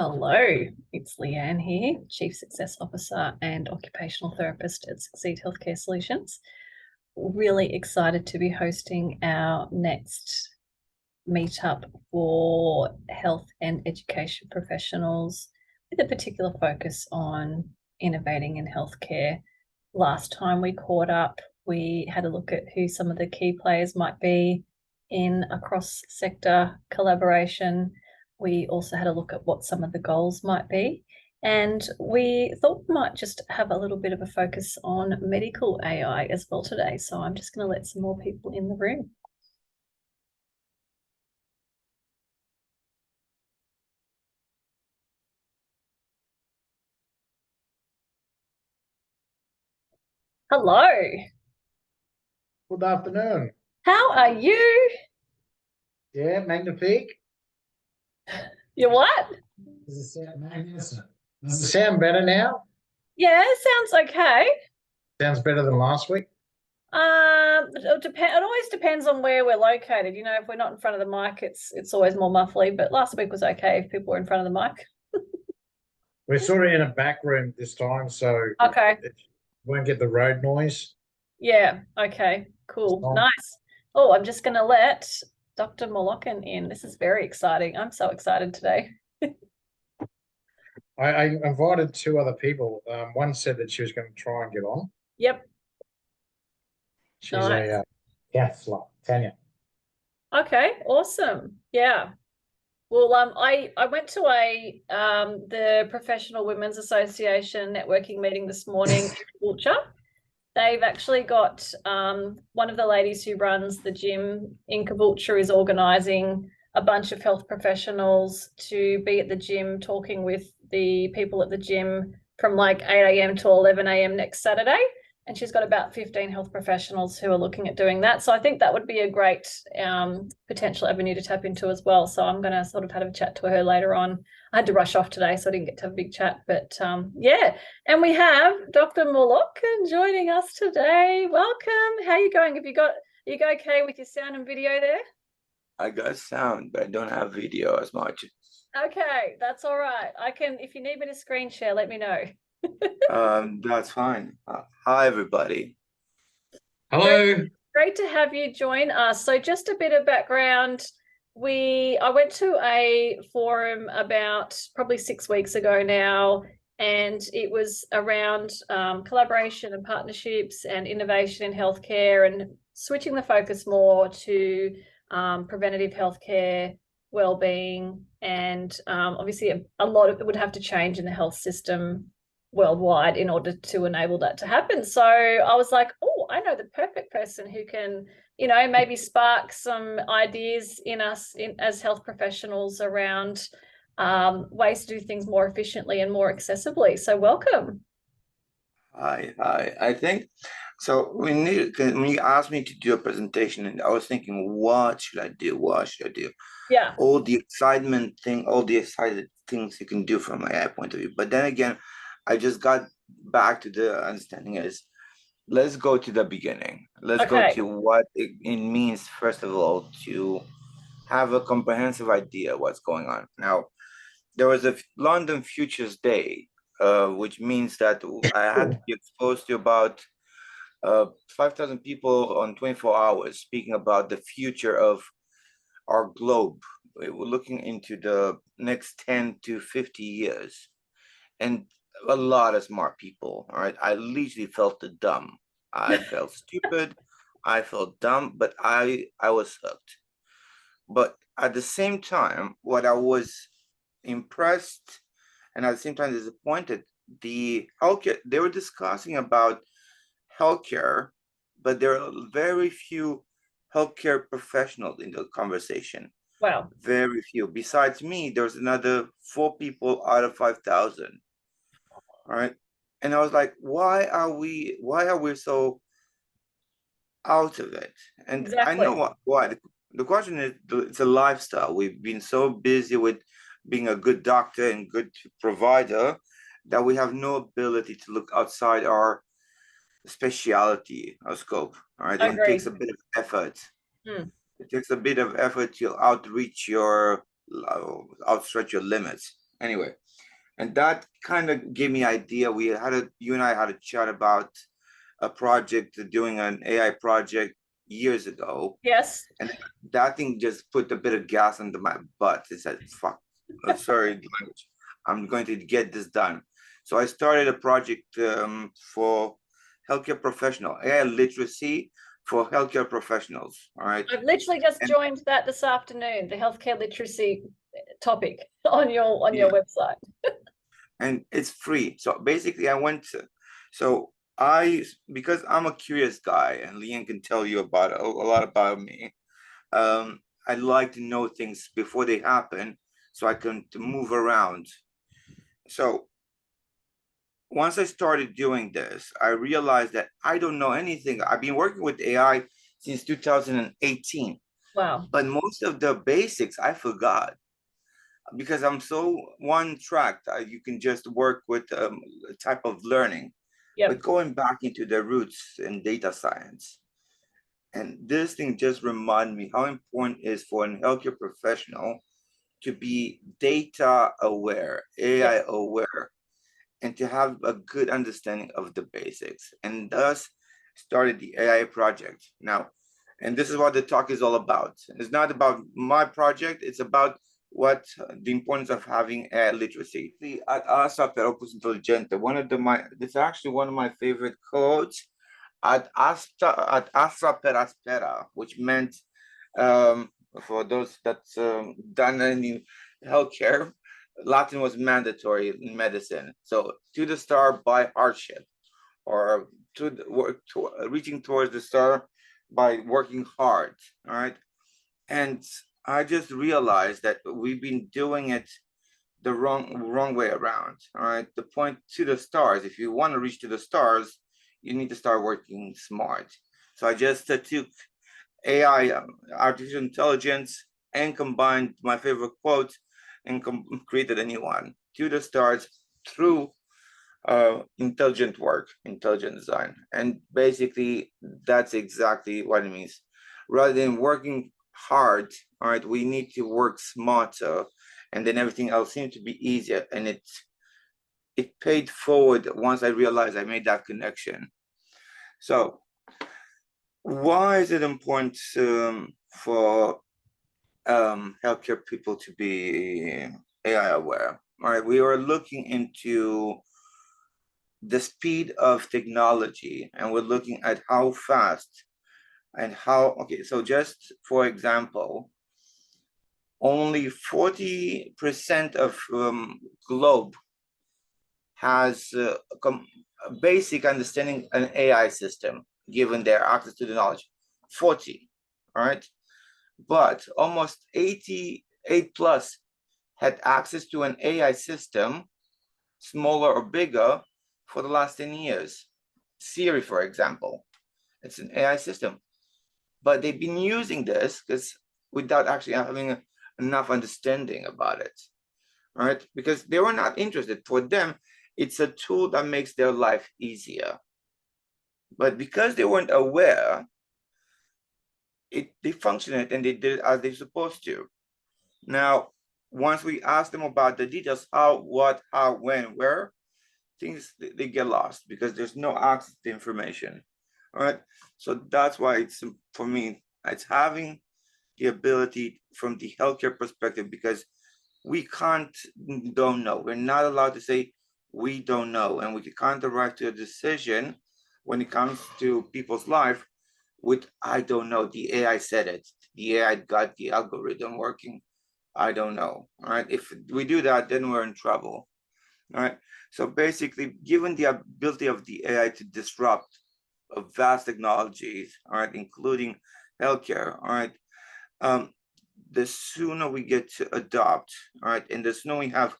Hello, it's Leanne here, Chief Success Officer and Occupational Therapist at Succeed Healthcare Solutions. Really excited to be hosting our next meetup for health and education professionals with a particular focus on innovating in healthcare. Last time we caught up, we had a look at who some of the key players might be in a cross-sector collaboration. We also had a look at what some of the goals might be. And we thought we might just have a little bit of a focus on medical AI as well today. So I'm just going to let some more people in the room. Hello. Good afternoon. How are you? Yeah, magnifique. You what? Does it sound magnificent? Does it sound better now? Yeah, sounds okay. Sounds better than last week. It always depends on where we're located. You know, if we're not in front of the mic, it's always more muffly. But last week was okay if people were in front of the mic. We're sort of in a back room this time, so Okay. it won't get the road noise. Yeah. Okay. Cool. Nice. Oh, I'm just going to let Dr. Morlocan in. This is very exciting. I'm so excited today. I invited two other people. One said that she was going to try and get on. Yep. She's nice. a counselor, Tanya. Okay. Awesome. Yeah. Well, I went to the Professional Women's Association networking meeting this morning in Caboolture. They've actually got one of the ladies who runs the gym in Caboolture is organising a bunch of health professionals to be at the gym talking with the people at the gym from like 8 a.m. to 11 a.m. next Saturday. And she's got about 15 health professionals who are looking at doing that. So I think that would be a great potential avenue to tap into as well. So I'm going to sort of have a chat to her later on. I had to rush off today, so I didn't get to have a big chat. But yeah, and we have Dr. Morlocan joining us today. Welcome. How are you going? Are you okay with your sound and video there? I got sound, but I don't have video as much. Okay, that's all right. I can, if you need me to screen share, let me know. That's fine. Hi, everybody. Hello. Great to have you join us. So just a bit of background. I went to a forum about probably 6 weeks ago now, and it was around collaboration and partnerships and innovation in healthcare and switching the focus more to preventative healthcare, well-being, and obviously a lot of it would have to change in the health system worldwide in order to enable that to happen. So I was like, oh, I know the perfect person who can, maybe spark some ideas in us as health professionals around ways to do things more efficiently and more accessibly. So welcome. Hi. I think so. When you asked me to do a presentation, and I was thinking, what should I do? What should I do? Yeah. All the excited things you can do from my point of view. But then again, I just got back to the understanding is, let's go to the beginning. Let's go to what it means, first of all, to have a comprehensive idea of what's going on. Now, there was a London Futures Day, which means that I had to be exposed to about 5,000 people on 24 hours speaking about the future of our globe. We're looking into the next 10 to 50 years. And a lot of smart people, all right? I literally felt dumb. I felt stupid. I felt dumb, but I was hooked. But at the same time, what I was impressed and at the same time disappointed, the healthcare, they were discussing about healthcare, but there are very few healthcare professionals in the conversation. Wow. Very few. Besides me, there's another 4 people out of 5,000. All right. And I was like, why are we so out of it? And exactly. I know why. The question is, it's a lifestyle. We've been so busy with being a good doctor and good provider that we have no ability to look outside our speciality or scope. All right. And it takes a bit of effort. It takes a bit of effort to outstretch your limits. Anyway, and that kind of gave me idea. You and I had a chat about a project, doing an AI project years ago. Yes. And that thing just put a bit of gas under my butt. It said, fuck, sorry, language. I'm going to get this done. So I started a project for healthcare professional, AI literacy for healthcare professionals. All right. I've literally just joined that this afternoon, the healthcare literacy topic on your website. And it's free. So basically because I'm a curious guy, and Leanne can tell you about a lot about me. I like to know things before they happen so I can move around. So once I started doing this, I realized that I don't know anything. I've been working with AI since 2018. Wow. But most of the basics I forgot because I'm so one track. You can just work with a type of learning. Yep. But going back into the roots in data science. And this thing just reminded me how important it is for a healthcare professional to be data aware, AI aware, and to have a good understanding of the basics. And thus started the AI project. Now, and this is what the talk is all about. It's not about my project, it's about what the importance of having AI literacy. At Asa per opus intelligente, this is actually one of my favorite quotes. Ad astra per aspera, which meant for those that's done any healthcare, Latin was mandatory in medicine. So to the star by hardship, or reaching towards the star by working hard. All right, and I just realized that we've been doing it the wrong way around. All right, the point to the stars. If you want to reach to the stars, you need to start working smart. So I just took AI, artificial intelligence, and combined my favorite quote and created a new one, to the stars through intelligent work, intelligent design. And basically, that's exactly what it means. Rather than working hard, all right, we need to work smarter, and then everything else seemed to be easier. And it paid forward once I realized I made that connection. So why is it important for healthcare people to be AI aware? All right, we are looking into the speed of technology, and we're looking at how fast and how, okay, so just for example, only 40% of globe has a basic understanding an AI system, given their access to the knowledge. 40, all right? But almost 88 plus had access to an AI system, smaller or bigger, for the last 10 years. Siri, for example, it's an AI system. But they've been using this without actually having enough understanding about it, right? Because they were not interested. For them, it's a tool that makes their life easier. But because they weren't aware, they functioned it and they did it as they're supposed to. Now, once we ask them about the details, how, what, how, when, where, things, they get lost because there's no access to information. All right. So that's why it's, for me, it's having the ability from the healthcare perspective, because we don't know. We're not allowed to say we don't know, and we can't arrive to a decision when it comes to people's life with I don't know. The AI said it. The AI got the algorithm working. I don't know. All right. If we do that, then we're in trouble. All right. So basically, given the ability of the AI to disrupt vast technologies, all right, including healthcare, all right, the sooner we get to adopt, all right, and the sooner we have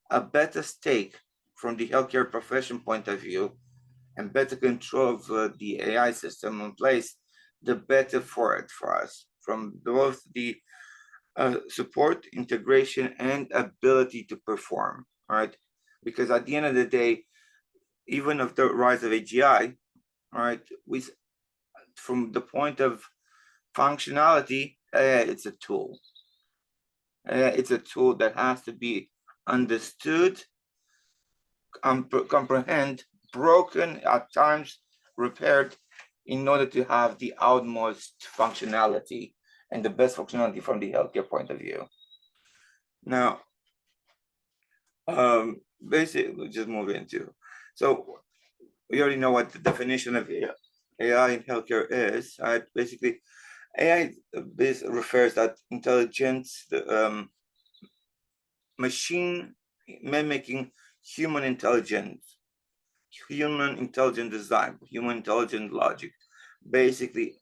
a better stake from the healthcare profession point of view and better control of the AI system in place, the better for us, from both the support, integration, and ability to perform, all right? Because at the end of the day, even of the rise of AGI, all right, from the point of functionality, it's a tool. It's a tool that has to be understood, comprehend, broken, at times repaired, in order to have the utmost functionality and the best functionality from the healthcare point of view. Now, basically, we'll just move into. So we already know what the definition of AI in healthcare is. Right? Basically, AI refers that intelligence, the machine mimicking human intelligent design, human intelligent logic, basically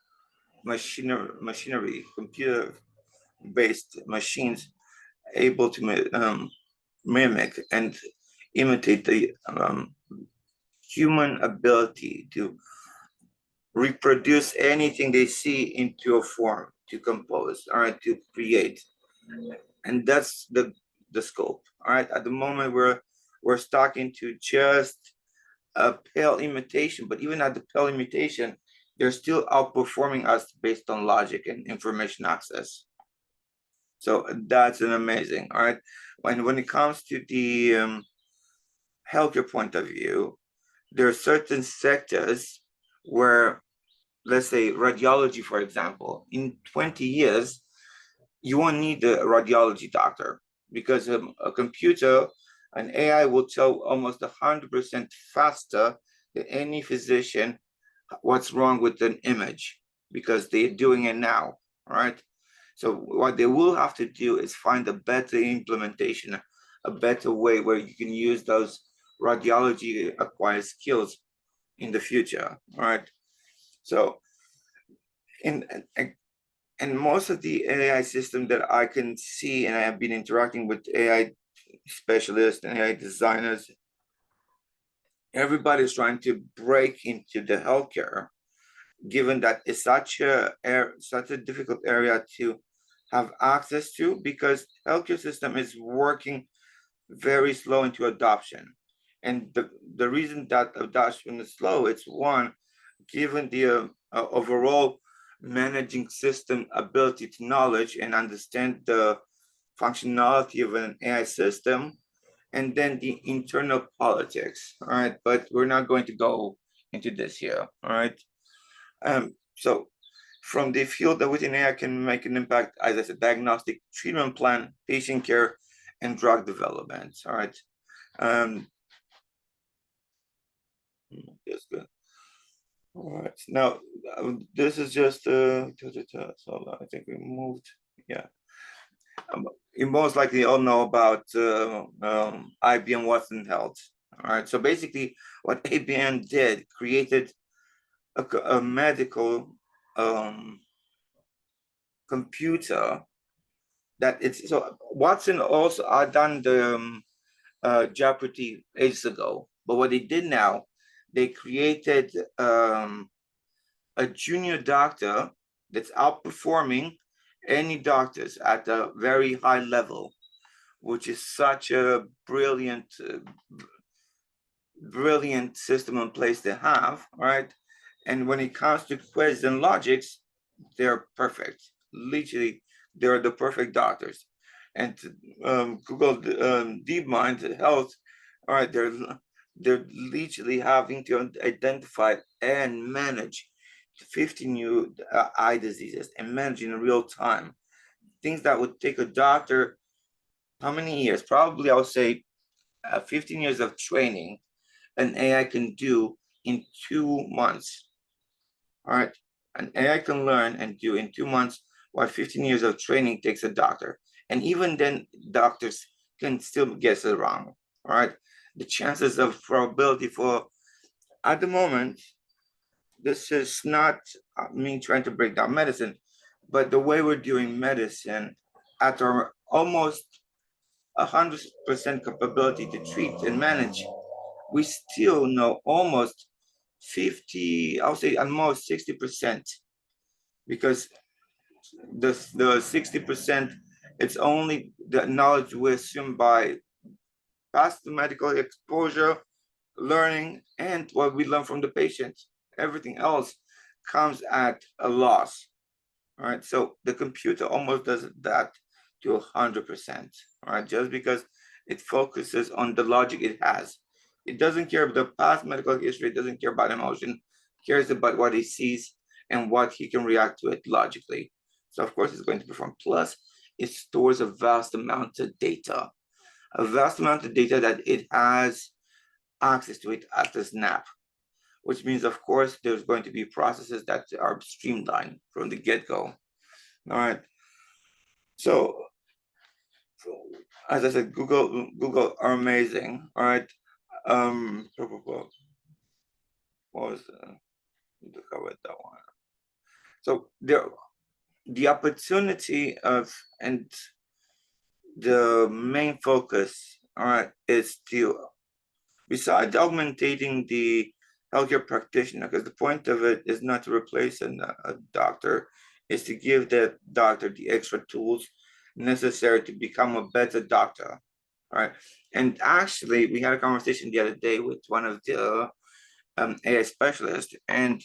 machinery, computer-based machines able to mimic and imitate the human ability to reproduce anything they see into a form, to compose, all right, to create. And that's the scope. All right. At the moment we're stuck into just a pale imitation, but even at the pale imitation, they're still outperforming us based on logic and information access. So that's an amazing. All right. When it comes to the healthcare point of view, there are certain sectors where, let's say radiology, for example, in 20 years, you won't need a radiology doctor, because a computer, an AI will tell almost 100% faster than any physician what's wrong with an image, because they're doing it now, right? So what they will have to do is find a better implementation, a better way where you can use those radiology acquired skills in the future, right? So and most of the AI system that I can see, and I have been interacting with AI specialists and AI designers, everybody's trying to break into the healthcare, given that it's such a difficult area to have access to, because healthcare system is working very slow into adoption. And the reason that adoption is slow, it's one, given the overall managing system ability to knowledge and understand the functionality of an AI system, and then the internal politics. All right, but we're not going to go into this here. All right. So from the field that within AI can make an impact, as I said, diagnostic, treatment plan, patient care, and drug development. All right. That's good. All right. Now, this is just so I think we moved. Yeah. You most likely all know about IBM Watson Health. All right. So basically, what IBM did, created a medical computer that it's, so Watson also done the Jeopardy ages ago, but what they did now, they created a junior doctor that's outperforming any doctors at a very high level, which is such a brilliant system in place to have, right? And when it comes to quiz and logics, they're perfect. Literally, they're the perfect doctors. And Google DeepMind Health, all right, they're literally having to identify and manage 50 new eye diseases and manage in real time. Things that would take a doctor, how many years? Probably, I would say 15 years of training, an AI can do in 2 months. All right, an AI can learn and do in 2 months what 15 years of training takes a doctor. And even then, doctors can still guess it wrong. All right, the chances of probability for, at the moment, this is not me trying to break down medicine, but the way we're doing medicine at our almost 100% capability to treat and manage, we still know almost 50, I'll say almost 60%, because the 60%, it's only the knowledge we assume by past medical exposure, learning, and what we learn from the patient. Everything else comes at a loss. All right, so the computer almost does that to 100%. All right, just because It focuses on the logic it has. It doesn't care about the past medical history. It doesn't care about emotion. It cares about what he sees and what he can react to it logically. So of course it's going to perform. Plus, it stores a vast amount of data, that it has access to it at the snap, which means, of course, there's going to be processes that are streamlined from the get-go. All right. So as I said, Google are amazing. All right. What was to cover that one? So the opportunity of and the main focus, all right, is to, besides augmenting the healthcare practitioner, because the point of it is not to replace a doctor, is to give the doctor the extra tools necessary to become a better doctor, right? And actually, we had a conversation the other day with one of the AI specialists, and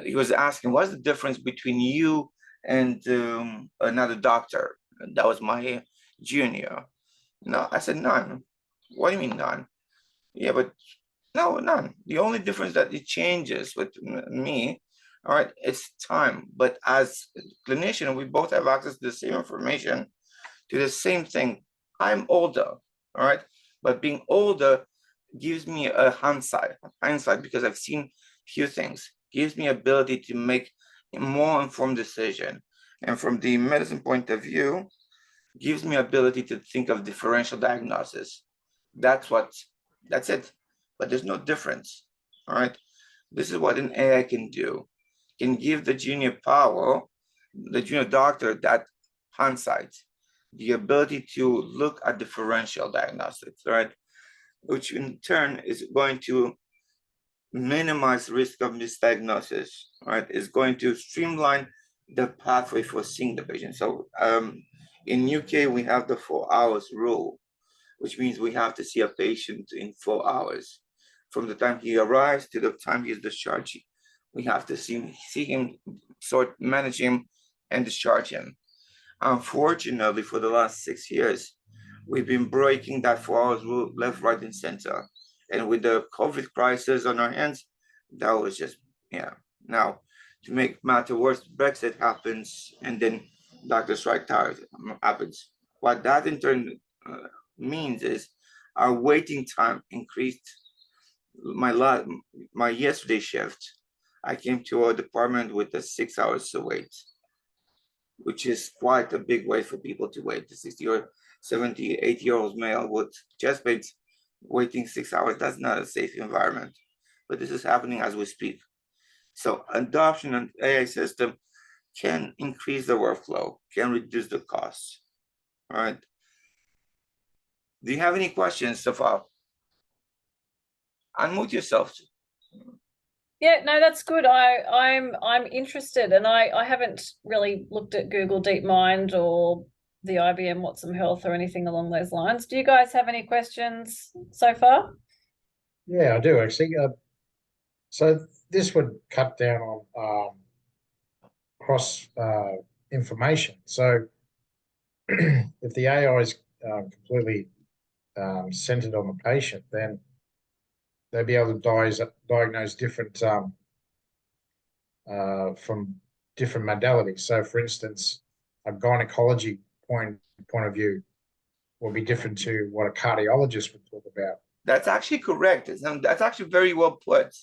he was asking, what's the difference between you and another doctor? And that was my junior. No, I said none. What do you mean none? Yeah, but no, none. The only difference that it changes with me, all right, it's time. But as a clinician, we both have access to the same information, to the same thing. I'm older, all right, but being older gives me a hindsight because I've seen few things, gives me ability to make a more informed decision. And from the medicine point of view, gives me ability to think of differential diagnosis. That's it. But there's no difference. All right. This is what an AI can do. Can give the junior doctor, that hindsight, the ability to look at differential diagnostics, right? Which in turn is going to minimize risk of misdiagnosis, right? Is going to streamline the pathway for seeing the patient. So in UK, we have the 4 hours rule, which means we have to see a patient in 4 hours. From the time he arrives to the time he is discharged, we have to see him, manage him, and discharge him. Unfortunately, for the last 6 years, we've been breaking that 4 hours rule left, right, and center. And with the COVID crisis on our hands, that was just, yeah. Now, to make matter worse, Brexit happens, and then doctor strike happens. What that in turn means is our waiting time increased. My yesterday shift, I came to our department with a 6 hours to wait, which is quite a big way for people to wait. The 60 or 70, 80-year-old male with chest pains waiting 6 hours, that's not a safe environment. But this is happening as we speak. So adoption of AI system can increase the workflow, can reduce the costs. All right. Do you have any questions so far? Unmute yourself. Yeah, no, that's good. I'm interested, and I haven't really looked at Google DeepMind or the IBM Watson Health or anything along those lines. Do you guys have any questions so far? Yeah, I do actually. So this would cut down on cross information. So if the AI is completely centered on the patient, then they'll be able to diagnose different from different modalities. So, for instance, a gynecology point of view will be different to what a cardiologist would talk about. That's actually correct. That's actually very well put.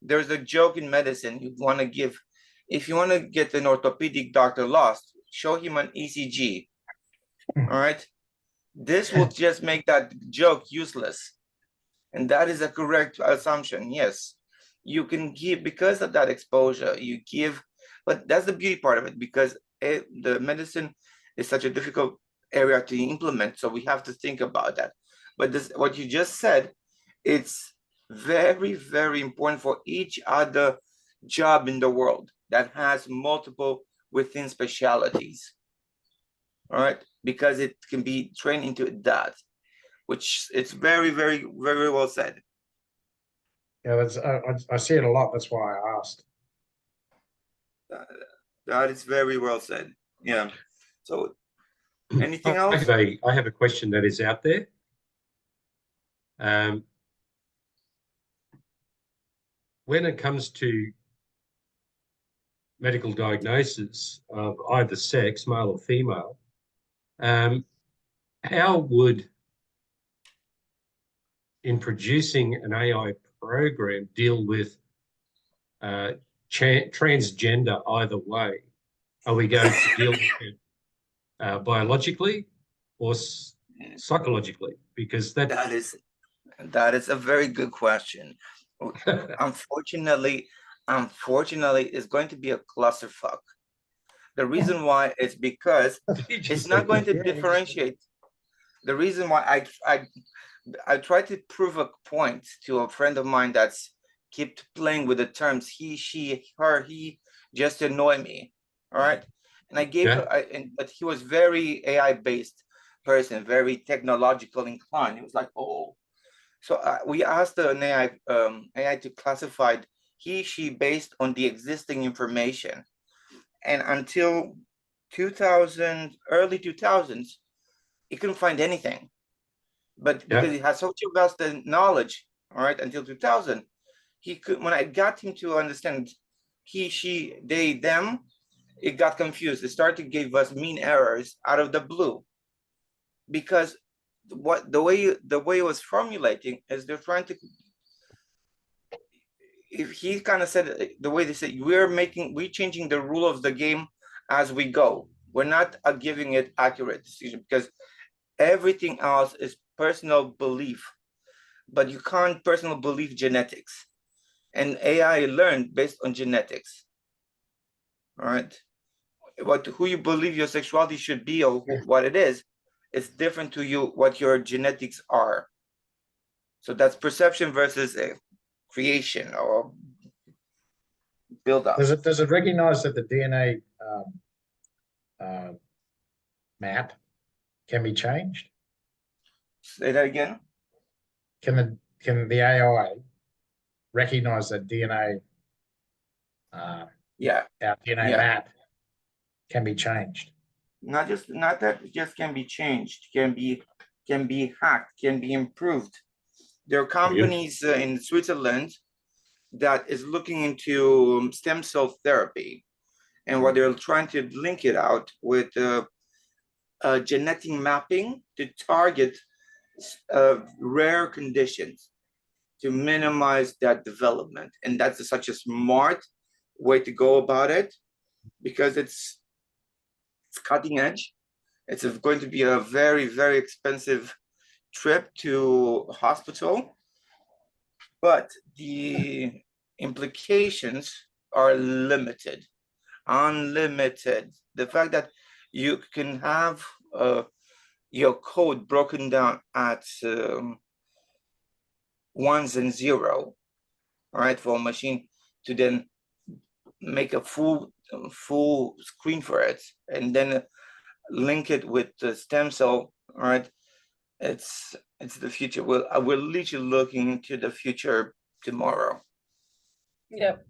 There's a joke in medicine. If you want to get an orthopedic doctor lost, show him an ECG. All right. This will just make that joke useless. And that is a correct assumption. Yes, you can give, because of that exposure, but that's the beauty part of it, because the medicine is such a difficult area to implement. So we have to think about that. But what you just said, it's very, very important for each other job in the world that has multiple within specialities. All right, because it can be trained into that, which it's very, very, very well said. Yeah, that's I see it a lot. That's why I asked. That is very well said. Yeah. So Anything else? I have a question that is out there. When it comes to medical diagnosis of either sex, male or female, how would, in producing an AI program, deal with transgender either way? Are we going to deal with it biologically or psychologically? Because that is a very good question. Unfortunately, it's going to be a clusterfuck. The reason why is because it's not going to differentiate. The reason why I tried to prove a point to a friend of mine that's kept playing with the terms he, she, her, he, just to annoy me. All right. And I gave but he was very AI based person, very technological inclined. He was like, oh. So we asked an AI to classify he, she based on the existing information. And until early 2000s, he couldn't find anything. But because he has such a vast knowledge, all right, until 2000, he could, when I got him to understand he, she, they, them, it got confused. It started to give us mean errors out of the blue. Because the way it was formulating is they're trying to, if he kind of said the way they say, we're changing the rule of the game as we go. We're not giving it accurate decision, because everything else is personal belief, but you can't personal belief genetics, and AI learned based on genetics. All right, who you believe your sexuality should be or what it is, it's different to you what your genetics are. So that's perception versus creation or build up. Does it recognize that the DNA map can be changed? Say that again. Can the AI recognize that DNA? Our DNA map can be changed. Not that it just can be changed. Can be hacked. Can be improved. There are companies in Switzerland that is looking into stem cell therapy, and what they're trying to link it out with genetic mapping to target rare conditions to minimize that development. And that's such a smart way to go about it, because it's cutting edge. It's going to be a very, very expensive trip to hospital, but the implications are limited, unlimited. The fact that you can have your code broken down at ones and zero, all right, for a machine to then make a full screen for it and then link it with the stem cell, all right. It's the future. We're literally looking into the future tomorrow. Yep.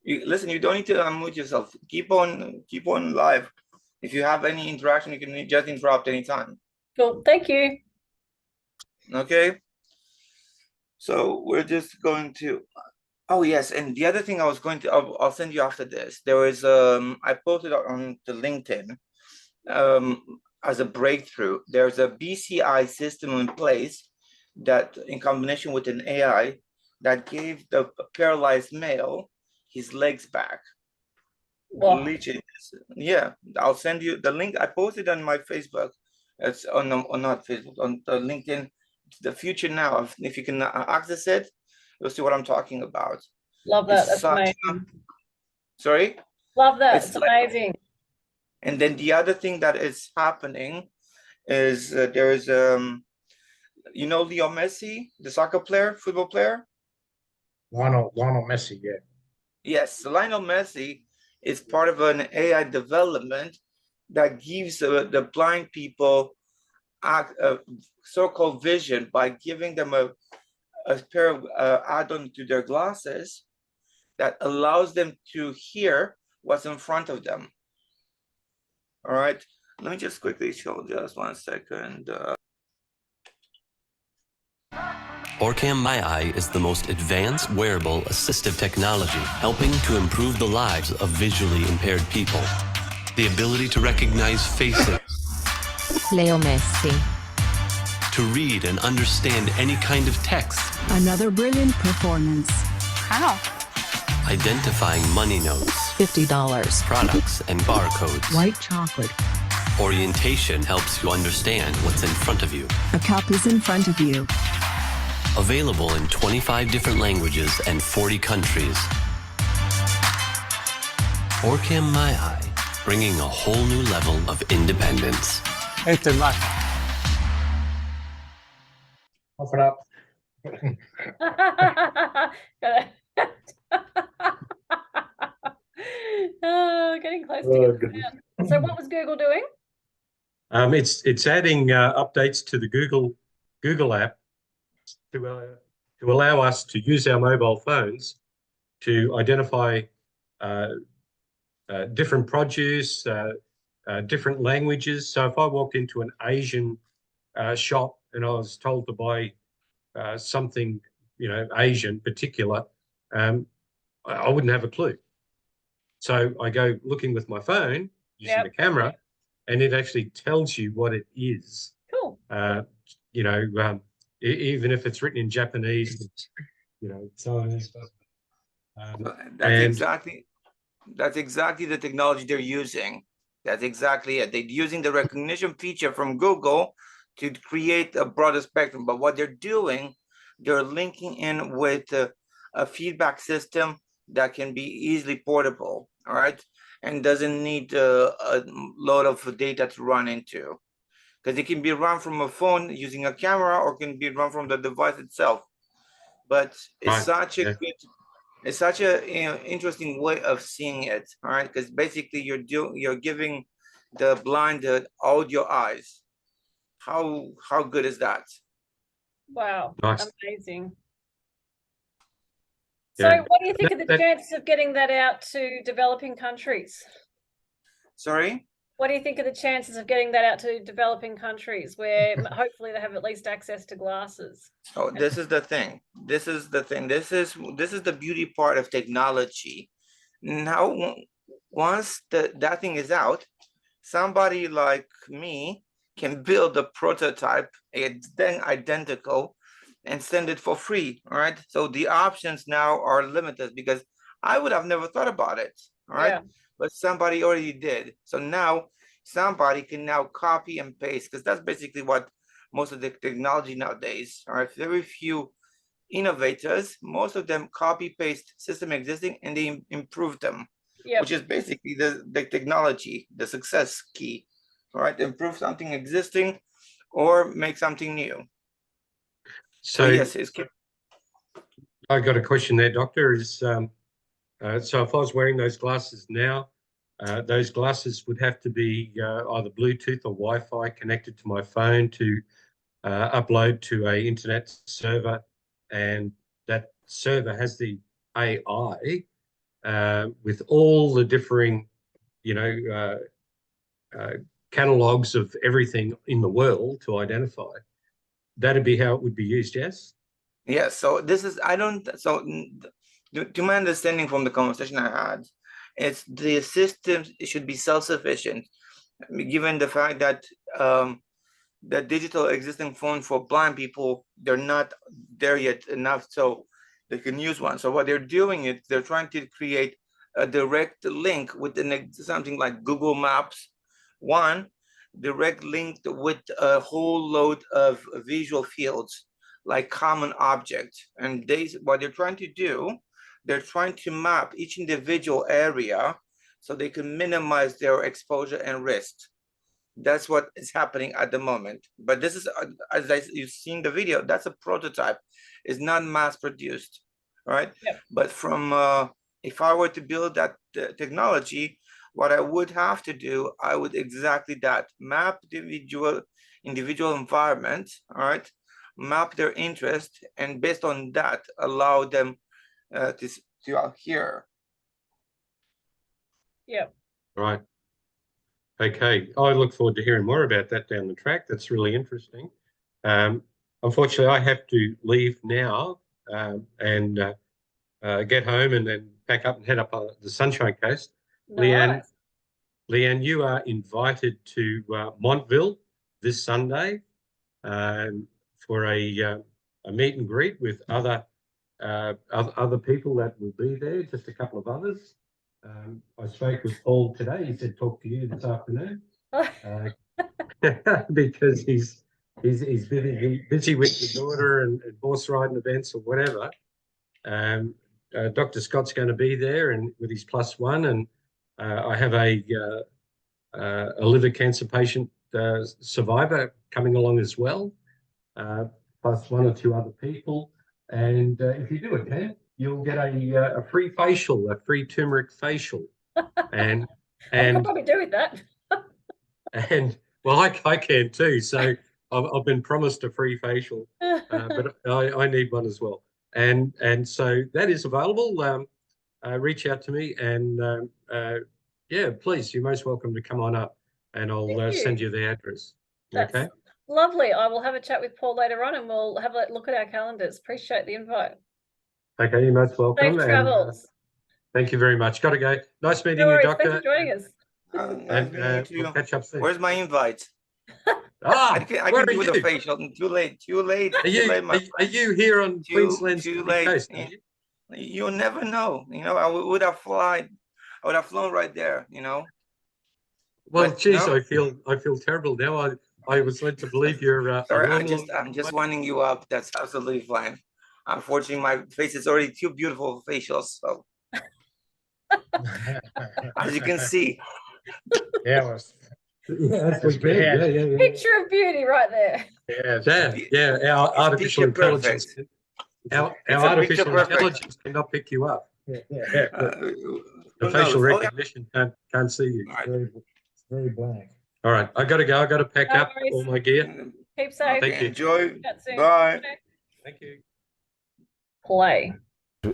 Listen, you don't need to unmute yourself. Keep on live. If you have any interaction, you can just interrupt anytime. Cool. Thank you. Okay. So we're just going to. Oh yes, and the other thing I was going to, I'll send you after this. There was I posted on the LinkedIn as a breakthrough. There's a BCI system in place that, in combination with an AI, that gave the paralyzed male his legs back. Wow. Yeah, I'll send you the link. I posted on my Facebook. It's on not Facebook, on the LinkedIn. The future now. If you can access it, you'll see what I'm talking about. Love that. That's amazing. Sorry? Love that. It's amazing. And then the other thing that is happening is there is you know Leo Messi, the soccer player, football player? Lionel Messi, yeah. Yes, Lionel Messi is part of an AI development that gives the blind people a so-called vision by giving them a pair of add-on to their glasses that allows them to hear what's in front of them. All right. Let me just quickly show just 1 second. Orcam My Eye is the most advanced wearable assistive technology helping to improve the lives of visually impaired people. The ability to recognize faces, Leo Messi. to read and understand any kind of text, Another brilliant performance. How? identifying money notes, $50. products, and barcodes. White chocolate. Orientation helps you understand what's in front of you. A cup is in front of you. Available in 25 different languages and 40 countries. Orcam My Eye, bringing a whole new level of independence. Off it up. Oh, getting close to Oh, getting goodness. down. So what was Google doing? It's adding updates to the Google app to allow us to use our mobile phones to identify different produce, different languages. So if I walked into an Asian shop and I was told to buy something, Asian particular, I wouldn't have a clue. So I go looking with my phone using the camera, and it actually tells you what it is. Cool. Even if it's written in Japanese, Chinese. That's exactly the technology they're using. That's exactly it. They're using the recognition feature from Google to create a broader spectrum. But what they're doing, they're linking in with a feedback system that can be easily portable, all right? And doesn't need a load of data to run into. Because it can be run from a phone using a camera, or can be run from the device itself. But it's such a good, it's such a interesting way of seeing it, all right? Because basically you're giving the blind the audio eyes. How good is that? Wow, Nice. amazing. Yeah. So what do you think of the chances of getting that out to developing countries? Sorry? What do you think of the chances of getting that out to developing countries where hopefully they have at least access to glasses? Oh, this is the thing. This is the thing. This is the beauty part of technology. Now, once that thing is out, somebody like me can build a prototype, it's then identical, and send it for free. All right. So the options now are limited, because I would have never thought about it. All right. Yeah. But somebody already did. So now somebody can now copy and paste, because that's basically what most of the technology nowadays are. Very few innovators, most of them copy paste system existing and they improve them, which is basically the technology, the success key. All right, improve something existing or make something new. So yes, I got a question there, Doctor. So if I was wearing those glasses now, those glasses would have to be either Bluetooth or Wi-Fi connected to my phone to upload to an internet server, and that server has the AI with all the differing, catalogs of everything in the world to identify. That'd be how it would be used, yes? Yes. So this is, to my understanding from the conversation I had, it's the system should be self-sufficient, given the fact that the digital existing phone for blind people, they're not there yet enough so they can use one. So what they're doing is they're trying to create a direct link with something like Google Maps, one direct link with a whole load of visual fields like common objects. And what they're trying to do, they're trying to map each individual area so they can minimize their exposure and risk. That's what is happening at the moment. But this is, as you've seen the video, that's a prototype. It's not mass produced, right? Yep. But if I were to build that technology, what I would have to do, I would exactly that, map the individual environment, all right? Map their interest, and based on that, allow them to hear. Yeah. Right. Okay, I look forward to hearing more about that down the track. That's really interesting. Unfortunately, I have to leave now and get home and then pack up and head up the Sunshine Coast. Nice. Leanne, you are invited to Montville this Sunday for a meet and greet with other people that will be there, just a couple of others. I spoke with Paul today. He said talk to you this afternoon because he's busy with your daughter and horse riding events or whatever. Dr. Scott's going to be there and with his +1, and I have a liver cancer patient survivor coming along as well, plus 1 or 2 other people. And if you do attend, you'll get a free facial, a free turmeric facial. And I could probably do with that. and well, I can too. So I've been promised a free facial, but I need one as well. And so that is available. Reach out to me, and yeah, please, you're most welcome to come on up, and I'll send you the address. That's okay. Lovely. I will have a chat with Paul later on, and we'll have a look at our calendars. Appreciate the invite. Okay, you're most welcome. Safe travels. Thank you very much. Got to go. Nice meeting No worries. you, Doctor. Thanks for joining us. Nice meeting you. We'll catch up soon. Where's my invite? I can do the facial. Too late. Are you here on Queensland's too late. coast? You'll never know. You know, I would have flown right there. You know. Well, geez, no. I feel terrible now. I was led to believe you're. Sorry, I'm just winding you up. That's absolutely fine. Unfortunately, my face is already too beautiful for facials. So, as you can see. Yeah, that's good. Yeah. Picture of beauty right there. Yeah. Our artificial intelligence. Our artificial intelligence cannot pick you up. The facial recognition can't see you. It's very blank. All right, I got to go. I got to pack up all my gear. Keep safe. Thank you. Enjoy. Bye. Thank you. Play.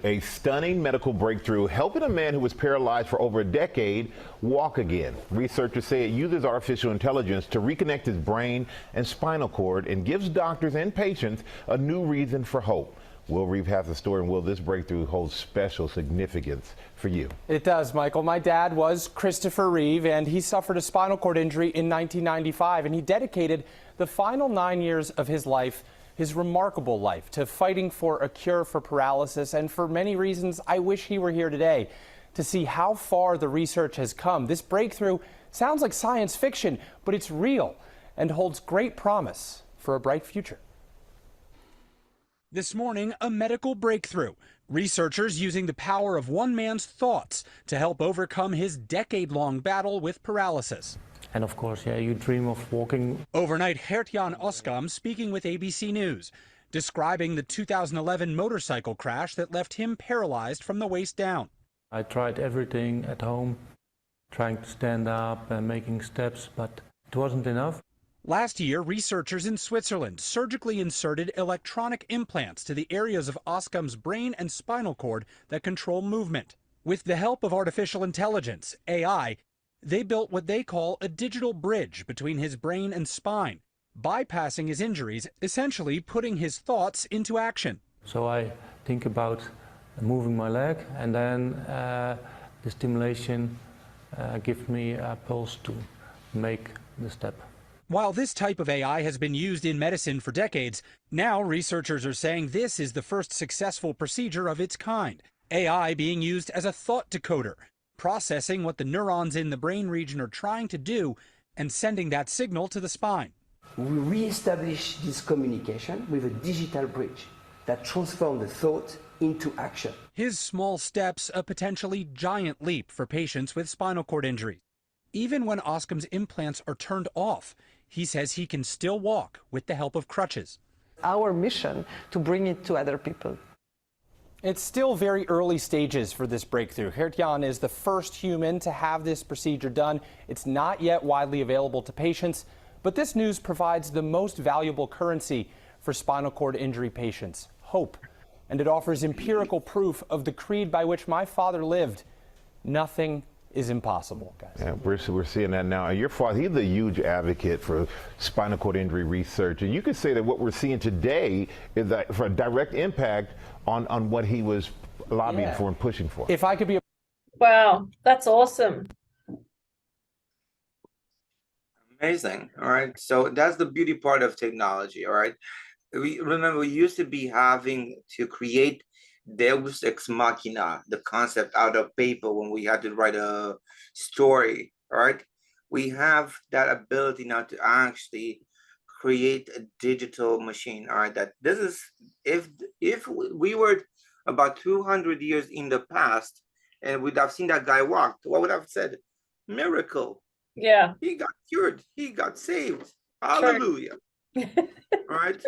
A stunning medical breakthrough helping a man who was paralyzed for over a decade walk again. Researchers say it uses artificial intelligence to reconnect his brain and spinal cord and gives doctors and patients a new reason for hope. Will Reeve has the story, and will this breakthrough hold special significance for you? It does, Michael. My dad was Christopher Reeve, and he suffered a spinal cord injury in 1995, and he dedicated the final 9 years of his life, his remarkable life, to fighting for a cure for paralysis. And for many reasons, I wish he were here today to see how far the research has come. This breakthrough sounds like science fiction, but it's real and holds great promise for a bright future. This morning, a medical breakthrough. Researchers using the power of one man's thoughts to help overcome his decade-long battle with paralysis. And of course, you dream of walking. Overnight, Gert-Jan Oskam speaking with ABC News, describing the 2011 motorcycle crash that left him paralyzed from the waist down. I tried everything at home, trying to stand up and making steps, but it wasn't enough. Last year, researchers in Switzerland surgically inserted electronic implants to the areas of Oskam's brain and spinal cord that control movement. With the help of artificial intelligence, AI, they built what they call a digital bridge between his brain and spine, bypassing his injuries, essentially putting his thoughts into action. So I think about moving my leg, and then the stimulation gives me a pulse to make the step. While this type of AI has been used in medicine for decades, now researchers are saying this is the first successful procedure of its kind. AI being used as a thought decoder, processing what the neurons in the brain region are trying to do and sending that signal to the spine. We re-establish this communication with a digital bridge that transforms the thought into action. His small steps, a potentially giant leap for patients with spinal cord injury. Even when Oskam's implants are turned off, he says he can still walk with the help of crutches. Our mission to bring it to other people. It's still very early stages for this breakthrough. Gert-Jan is the first human to have this procedure done. It's not yet widely available to patients, but this news provides the most valuable currency for spinal cord injury patients, hope. And it offers empirical proof of the creed by which my father lived. Nothing is impossible, guys. Yeah, we're seeing that now. And your father, he's a huge advocate for spinal cord injury research. And you could say that what we're seeing today is that for a direct impact on what he was lobbying for and pushing for. If I could be a Wow, that's awesome. Amazing. All right. So that's the beauty part of technology. All right. We remember we used to be having to create Deus ex machina, the concept out of paper when we had to write a story. All right. We have that ability now to actually create a digital machine. All right. That this is if we were about 200 years in the past and we'd have seen that guy walk, what would I have said? Miracle. Yeah. He got cured. He got saved. Hallelujah. All right.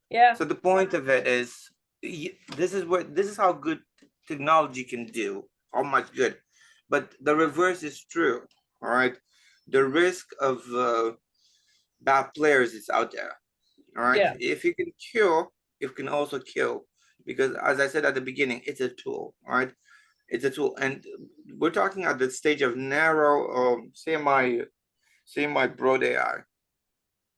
Yeah. So the point of it is, this is how good technology can do, how much good. But the reverse is true. All right. The risk of bad players is out there. All right. Yeah. If you can cure, it can also kill. Because as I said at the beginning, it's a tool. All right. It's a tool, and we're talking at the stage of narrow, semi-broad AI.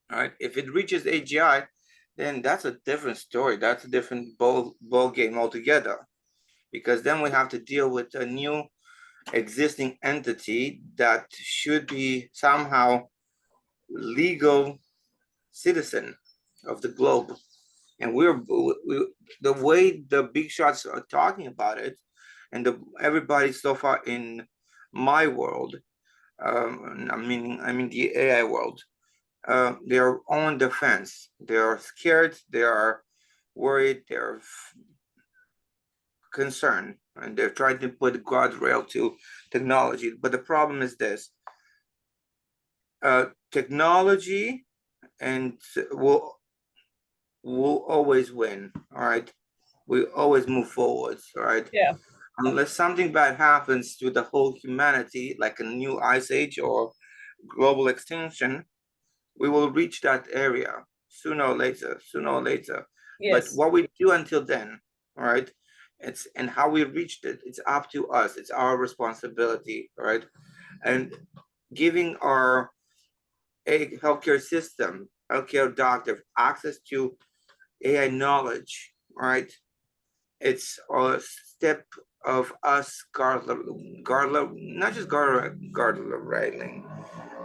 All right, if it reaches AGI, then that's a different story. That's a different ball game altogether, because then we have to deal with a new existing entity that should be somehow legal citizen of the globe, and the way the big shots are talking about it. And everybody so far in my world, I mean the AI world, they are on the fence. They are scared. They are worried. They're concerned, and they're trying to put a guardrail to technology. But the problem is this: technology and will always win. All right, we always move forwards. All right. Yeah. Unless something bad happens to the whole humanity, like a new ice age or global extinction, we will reach that area sooner or later. Yes. But what we do until then, all right, and how we reached it, it's up to us. It's our responsibility, all right? And giving our healthcare system, healthcare doctor access to AI knowledge, all right? It's a step of us not just guardrailing.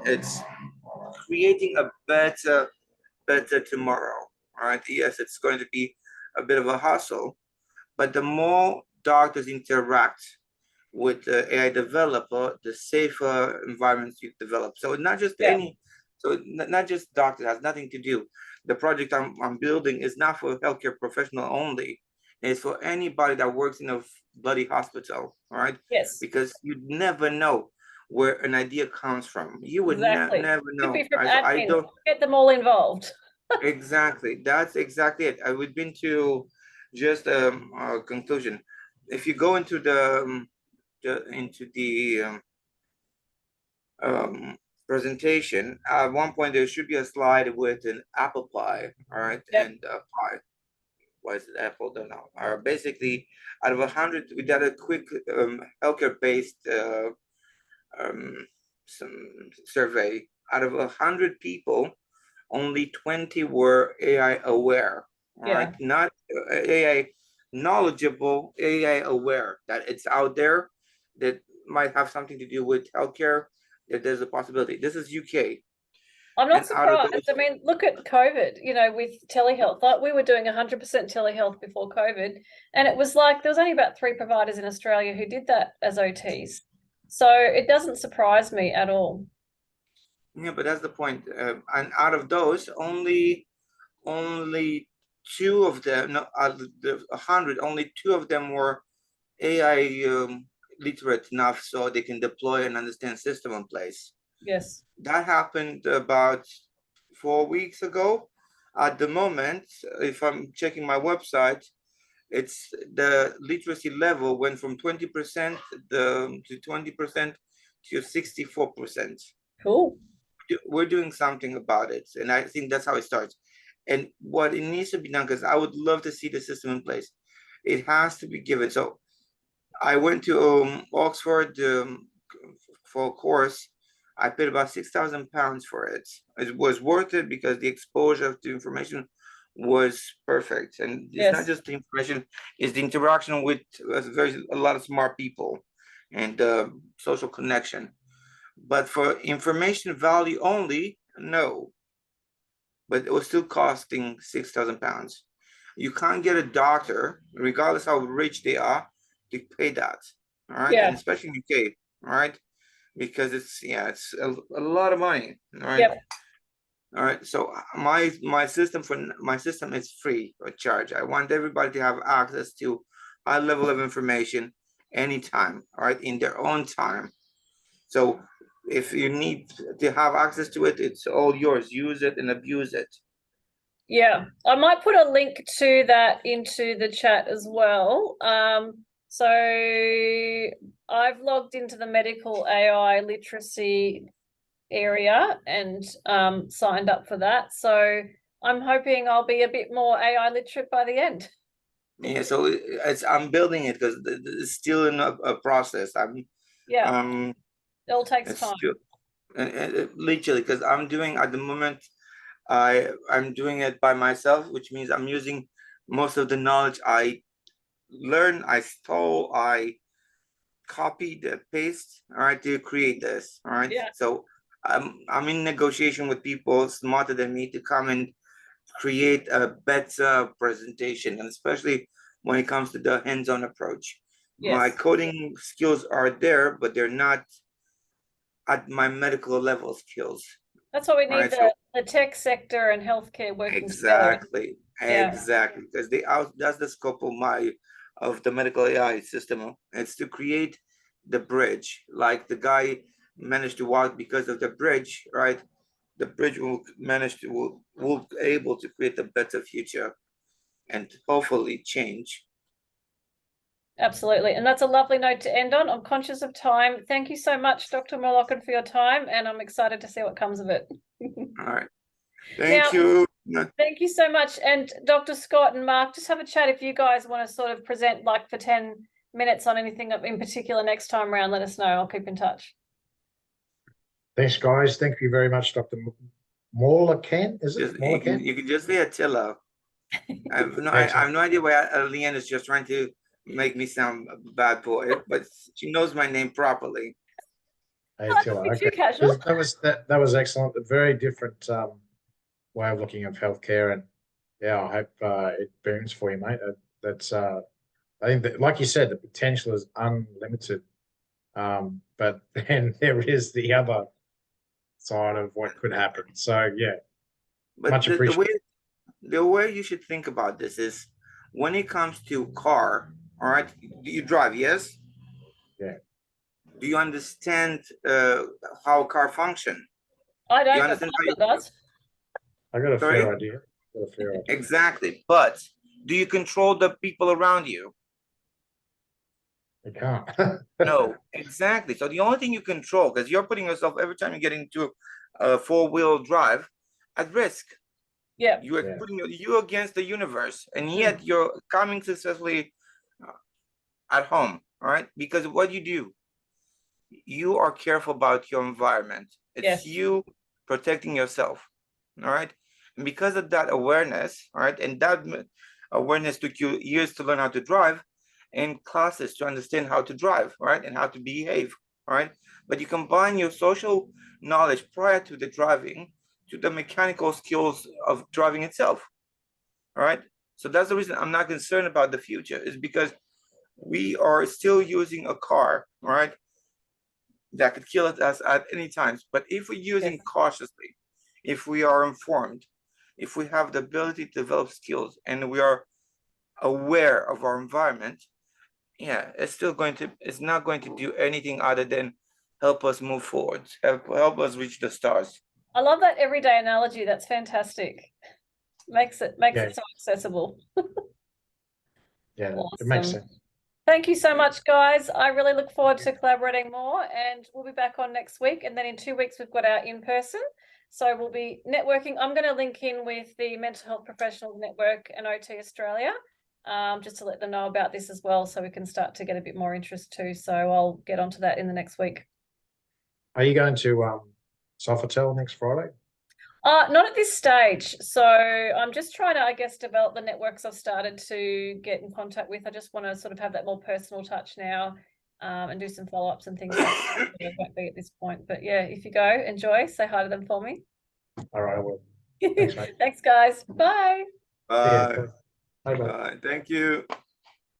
It's creating a better tomorrow. All right. Yes, it's going to be a bit of a hustle, but the more doctors interact with the AI developer, the safer environments you develop. So not just not just doctors, has nothing to do. The project I'm building is not for healthcare professional only. It's for anybody that works in a bloody hospital, all right? Yes. Because you never know where an idea comes from. You would never know. Could be from admin. Don't get them all involved. Exactly. That's exactly it. We've been to just a conclusion. If you go into the presentation, at one point there should be a slide with an apple pie, all right, and a pie. Why is it apple? Don't know. Basically, out of 100, we did a quick healthcare-based some survey. Out of 100 people, only 20 were AI aware. All right, not AI knowledgeable, AI aware that it's out there, that might have something to do with healthcare. That there's a possibility. This is UK. I'm not surprised. I mean, look at COVID, with telehealth. Like we were doing 100% telehealth before COVID, and it was like there was only about 3 providers in Australia who did that as OTs. So it doesn't surprise me at all. Yeah, but that's the point. And out of those, only 2 of them, no, out of the 100, only 2 of them were AI literate enough so they can deploy and understand system in place. Yes. That happened about 4 weeks ago. At the moment, if I'm checking my website, it's the literacy level went from 20% to 20% to 64%. Cool. We're doing something about it, and I think that's how it starts. And what it needs to be done, because I would love to see the system in place, it has to be given. So I went to Oxford for a course. I paid about £6,000 for it. It was worth it because the exposure to information was perfect, and it's not just the information; it's the interaction with a lot of smart people and social connection. But for information value only, no. But it was still costing £6,000. You can't get a doctor, regardless how rich they are, to pay that. All right, and especially in the UK, all right, because it's a lot of money. All right. Yep. All right, so my system is free of charge. I want everybody to have access to high level of information anytime, all right, in their own time. So if you need to have access to it, it's all yours. Use it and abuse it. Yeah, I might put a link to that into the chat as well. So I've logged into the medical AI literacy area and signed up for that. So I'm hoping I'll be a bit more AI literate by the end. Yeah, so I'm building it because it's still in a process. It all takes time. Literally, because I'm doing at the moment, I'm doing it by myself, which means I'm using most of the knowledge I learned, I stole, I copied, paste, all right, to create this. All right. Yeah. So I'm in negotiation with people smarter than me to come and create a better presentation, and especially when it comes to the hands-on approach. Yes. My coding skills are there, but they're not at my medical level skills. That's why we need the tech sector and healthcare working exactly together. Exactly, because that's the scope of the medical AI system. It's to create the bridge, like the guy managed to walk because of the bridge, right? The bridge will able to create a better future and hopefully change. Absolutely. And that's a lovely note to end on. I'm conscious of time. Thank you so much, Dr. Morlocan, for your time, and I'm excited to see what comes of it. All right. Thank you. Thank you so much. And Dr. Scott and Mark, just have a chat if you guys want to sort of present like for 10 minutes on anything in particular next time around, let us know. I'll keep in touch. Thanks, guys. Thank you very much, Dr. Morlocan. Is it Morlocan? You can just say Attila. I have no idea why Leanne is just trying to make me sound a bad boy, but she knows my name properly. Hey, Attila. Okay. That was excellent. A very different way of looking at healthcare, and yeah, I hope it booms for you, mate. That's I think that, like you said, the potential is unlimited, but then there is the other side of what could happen. So yeah, but much appreciated. The way you should think about this is when it comes to car, all right, do you drive? Yes. Yeah. Do you understand how a car function? I don't. Do you understand how it does. I got a fair idea. Exactly, but do you control the people around you? You can't. No, exactly. So the only thing you control, because you're putting yourself every time you get into a four-wheel drive at risk. Yeah. You are putting you against the universe, and yet you're coming successfully at home, all right? Because what you are careful about your environment. It's you protecting yourself, all right? And because of that awareness, all right, and that awareness took you years to learn how to drive, and classes to understand how to drive, right, and how to behave, all right? But you combine your social knowledge prior to the driving to the mechanical skills of driving itself, all right? So that's the reason I'm not concerned about the future, is because we are still using a car, all right, that could kill us at any time. But if we're using cautiously, if we are informed, if we have the ability to develop skills, and we are aware of our environment, it's not going to do anything other than help us move forward, help us reach the stars. I love that everyday analogy. That's fantastic. Makes it so accessible. Yeah, awesome. It makes sense. Thank you so much, guys. I really look forward to collaborating more, and we'll be back on next week. And then in 2 weeks, we've got our in-person. So we'll be networking. I'm going to link in with the Mental Health Professionals Network and OT Australia, just to let them know about this as well, so we can start to get a bit more interest too. So I'll get onto that in the next week. Are you going to Sofitel next Friday? Not at this stage. So I'm just trying to, I guess, develop the networks I've started to get in contact with. I just want to sort of have that more personal touch now, and do some follow-ups and things like that. It won't be at this point. But yeah, if you go, enjoy, say hi to them for me. All right, I will. Thanks, mate. Thanks, guys. Bye. Bye. Bye. Bye. Thank you.